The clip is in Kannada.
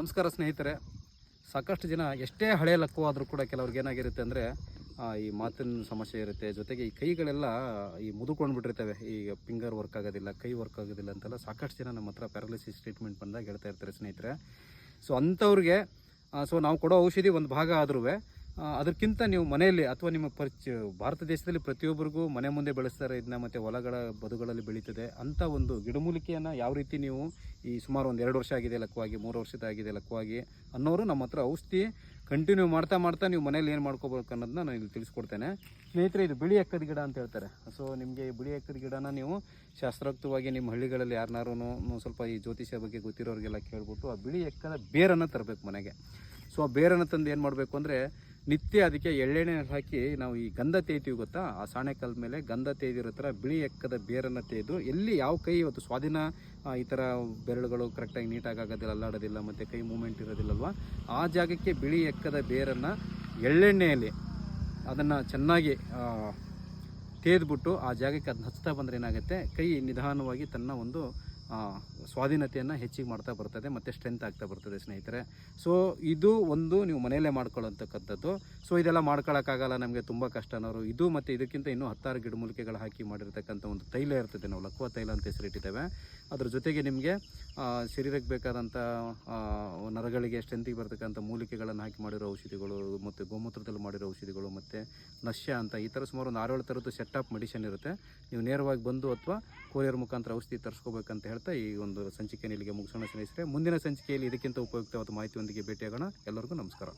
ನಮಸ್ಕಾರ ಸ್ನೇಹಿತರೆ. ಸಾಕಷ್ಟು ಜನ ಎಷ್ಟೇ ಹಳೆಯ ಲಕ್ಕವಾದರೂ ಕೂಡ ಕೆಲವ್ರಿಗೆ ಏನಾಗಿರುತ್ತೆ ಅಂದರೆ ಈ ಮಾತಿನ ಸಮಸ್ಯೆ ಇರುತ್ತೆ. ಜೊತೆಗೆ ಈ ಕೈಗಳೆಲ್ಲ ಈ ಮುದುಕೊಂಡು ಬಿಟ್ಟಿರ್ತವೆ. ಈಗ ಫಿಂಗರ್ ವರ್ಕ್ ಆಗೋದಿಲ್ಲ, ಕೈ ವರ್ಕ್ ಆಗೋದಿಲ್ಲ ಅಂತೆಲ್ಲ ಸಾಕಷ್ಟು ಜನ ನಮ್ಮ ಹತ್ರ ಪ್ಯಾರಾಲಿಸಿಸ್ ಟ್ರೀಟ್ಮೆಂಟ್ ಬಂದಾಗ ಹೇಳ್ತಾ ಇರ್ತಾರೆ ಸ್ನೇಹಿತರೆ. ಸೊ ಅಂಥವ್ರಿಗೆ ನಾವು ಕೊಡೋ ಔಷಧಿ ಒಂದು ಭಾಗ ಆದ್ರೂ ಅದಕ್ಕಿಂತ ನೀವು ಮನೆಯಲ್ಲಿ ಅಥವಾ ನಿಮ್ಮ ಭಾರತ ದೇಶದಲ್ಲಿ ಪ್ರತಿಯೊಬ್ಬರಿಗೂ ಮನೆ ಮುಂದೆ ಬೆಳೆಸ್ತಾರೆ ಇದನ್ನ, ಮತ್ತು ಹೊಲಗಳ ಬದುಗಳಲ್ಲಿ ಬೆಳೀತದೆ ಅಂಥ ಒಂದು ಗಿಡಮೂಲಿಕೆಯನ್ನು ಯಾವ ರೀತಿ ನೀವು ಈ ಸುಮಾರು ಒಂದು 2 ವರ್ಷ ಆಗಿದೆ ಲಕ್ಕವಾಗಿ, 3 ವರ್ಷದಾಗಿದೆ ಲಕ್ಕವಾಗಿ ಅನ್ನೋರು ನಮ್ಮ ಹತ್ರ ಔಷಧಿ ಕಂಟಿನ್ಯೂ ಮಾಡ್ತಾ ನೀವು ಮನೇಲಿ ಏನು ಮಾಡ್ಕೋಬೇಕು ಅನ್ನೋದನ್ನ ನಾನು ಇಲ್ಲಿ ತಿಳಿಸ್ಕೊಡ್ತೇನೆ ಸ್ನೇಹಿತರೆ. ಇದು ಬಿಳಿ ಎಕ್ಕದ ಗಿಡ ಅಂತ ಹೇಳ್ತಾರೆ. ಸೊ ನಿಮಗೆ ಈ ಬಿಳಿ ಎಕ್ಕದ ಗಿಡನ ನೀವು ಶಾಸ್ತ್ರೋಕ್ತವಾಗಿ ನಿಮ್ಮ ಹಳ್ಳಿಗಳಲ್ಲಿ ಯಾರನ್ನಾರು ಸ್ವಲ್ಪ ಈ ಜ್ಯೋತಿಷ್ಯ ಬಗ್ಗೆ ಗೊತ್ತಿರೋರಿಗೆಲ್ಲ ಕೇಳ್ಬಿಟ್ಟು ಆ ಬಿಳಿ ಎಕ್ಕದ ಬೇರನ್ನು ತರಬೇಕು ಮನೆಗೆ. ಸೊ ಆ ಬೇರನ್ನು ತಂದು ಏನು ಮಾಡಬೇಕು ಅಂದರೆ ನಿತ್ಯ ಅದಕ್ಕೆ ಎಳ್ಳೆಣ್ಣೆ ಹಾಕಿ ನಾವು ಈ ಗಂಧ ತೇಯ್ತೀವಿ ಗೊತ್ತಾ, ಆ ಸಾಣೆಕಲ್ ಮೇಲೆ ಗಂಧ ತೇಯ್ದಿರೋ ಥರ ಬಿಳಿ ಎಕ್ಕದ ಬೇರನ್ನು ತೇಯ್ದು ಎಲ್ಲಿ ಯಾವ ಕೈ ಇವತ್ತು ಸ್ವಾಧೀನ ಈ ಥರ ಬೆರಳುಗಳು ಕರೆಕ್ಟಾಗಿ ನೀಟಾಗಿ ಆಗೋದಿಲ್ಲ, ಅಲ್ಲಾಡೋದಿಲ್ಲ, ಮತ್ತು ಕೈ ಮೂಮೆಂಟ್ ಇರೋದಿಲ್ಲಲ್ವ, ಆ ಜಾಗಕ್ಕೆ ಬಿಳಿ ಎಕ್ಕದ ಬೇರನ್ನು ಎಳ್ಳೆಣ್ಣೆಯಲ್ಲಿ ಅದನ್ನು ಚೆನ್ನಾಗಿ ತೇದ್ಬಿಟ್ಟು ಆ ಜಾಗಕ್ಕೆ ಅದನ್ನ ಹಚ್ತಾ ಬಂದರೆ ಏನಾಗುತ್ತೆ, ಕೈ ನಿಧಾನವಾಗಿ ತನ್ನ ಒಂದು ಸ್ವಾಧೀನತೆಯನ್ನು ಹೆಚ್ಚಿಗೆ ಮಾಡ್ತಾ ಬರ್ತದೆ ಮತ್ತು ಸ್ಟ್ರೆಂತ್ ಆಗ್ತಾ ಬರ್ತದೆ ಸ್ನೇಹಿತರೆ. ಸೊ ಇದು ಒಂದು ನೀವು ಮನೆಯಲ್ಲೇ ಮಾಡ್ಕೊಳ್ಳೋಂಥಕ್ಕಂಥದ್ದು. ಸೊ ಇದೆಲ್ಲ ಮಾಡ್ಕೊಳ್ಳೋಕ್ಕಾಗಲ್ಲ, ನಮಗೆ ತುಂಬ ಕಷ್ಟ ಅನ್ನೋರು ಇದು ಮತ್ತು ಇದಕ್ಕಿಂತ ಇನ್ನೂ 10 ಗಿಡಮೂಲಿಕೆಗಳು ಹಾಕಿ ಮಾಡಿರ್ತಕ್ಕಂಥ ಒಂದು ತೈಲ ಇರ್ತದೆ, ನಾವು ಲಕ್ವ ತೈಲ ಅಂತ ಹೆಸರಿಟ್ಟಿದ್ದೇವೆ. ಅದ್ರ ಜೊತೆಗೆ ನಿಮಗೆ ಶರೀರಕ್ಕೆ ಬೇಕಾದಂಥ ನರಗಳಿಗೆ ಸ್ಟ್ರೆಂತಿಗೆ ಬರ್ತಕ್ಕಂಥ ಮೂಲಿಕೆಗಳನ್ನು ಹಾಕಿ ಮಾಡಿರೋ ಔಷಧಿಗಳು, ಮತ್ತು ಗೋಮೂತ್ರದಲ್ಲಿ ಮಾಡಿರೋ ಔಷಧಿಗಳು, ಮತ್ತು ನಶ್ಯ ಅಂತ ಈ ಥರ ಸುಮಾರು ಒಂದು 6-7 ಥರದ್ದು ಸೆಟ್ ಆಫ್ ಮೆಡಿಸಿನ್ ಇರುತ್ತೆ. ನೀವು ನೇರವಾಗಿ ಬಂದು ಅಥವಾ ಕೊರಿಯರ್ ಮುಖಾಂತರ ಔಷಧಿ ತರಿಸ್ಕೋಬೇಕಂತ ಹೇಳ್ತಾ ಈ ಒಂದು ಸಂಚಿಕೆಯನ್ನು ಇಲ್ಲಿಗೆ ಮುಗಿಸೋಣ ಸ್ನೇಹಿತರೆ. ಮುಂದಿನ ಸಂಚಿಕೆಯಲ್ಲಿ ಇದಕ್ಕಿಂತ ಉಪಯುಕ್ತವಾದ ಮಾಹಿತಿಯೊಂದಿಗೆ ಭೇಟಿಯಾಗೋಣ. ಎಲ್ಲರಿಗೂ ನಮಸ್ಕಾರ.